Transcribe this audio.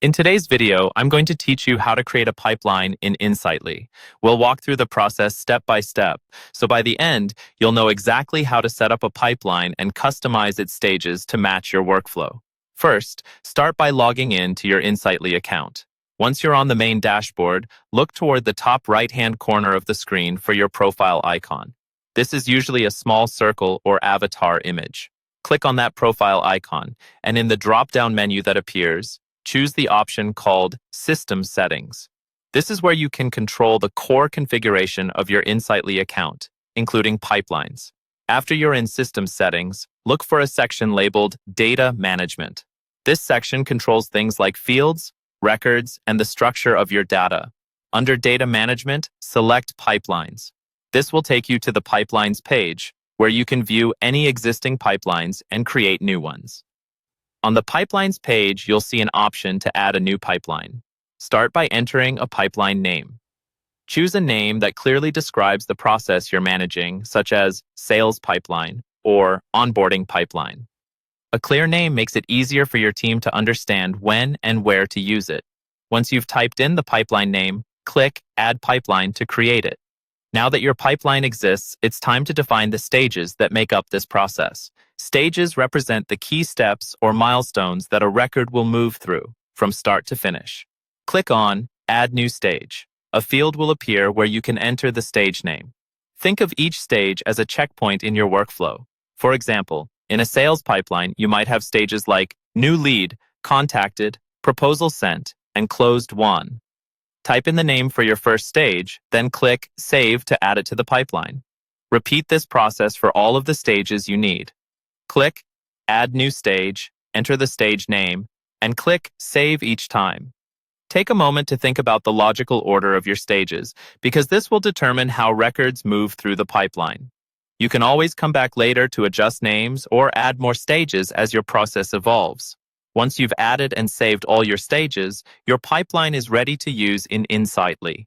In today's video, I'm going to teach you how to create a pipeline in Insightly. We'll walk through the process step by step, so by the end, you'll know exactly how to set up a pipeline and customize its stages to match your workflow. First, start by logging in to your Insightly account. Once you're on the main dashboard, look toward the top right-hand corner of the screen for your profile icon. This is usually a small circle or avatar image. Click on that profile icon, and in the drop-down menu that appears, choose the option called System Settings. This is where you can control the core configuration of your Insightly account, including pipelines. After you're in System Settings, look for a section labeled Data Management. This section controls things like fields, records, and the structure of your data. Under Data Management, select Pipelines. This will take you to the Pipelines page, where you can view any existing pipelines and create new ones. On the Pipelines page, you'll see an option to add a new pipeline. Start by entering a pipeline name. Choose a name that clearly describes the process you're managing, such as Sales Pipeline or Onboarding Pipeline. A clear name makes it easier for your team to understand when and where to use it. Once you've typed in the pipeline name, click Add Pipeline to create it. Now that your pipeline exists, it's time to define the stages that make up this process. Stages represent the key steps or milestones that a record will move through, from start to finish. Click on Add New Stage. A field will appear where you can enter the stage name. Think of each stage as a checkpoint in your workflow. For example, in a sales pipeline, you might have stages like New Lead, Contacted, Proposal Sent, and Closed Won. Type in the name for your first stage, then click Save to add it to the pipeline. Repeat this process for all of the stages you need. Click Add New Stage, enter the stage name, and click Save each time. Take a moment to think about the logical order of your stages, because this will determine how records move through the pipeline. You can always come back later to adjust names or add more stages as your process evolves. Once you've added and saved all your stages, your pipeline is ready to use in Insightly.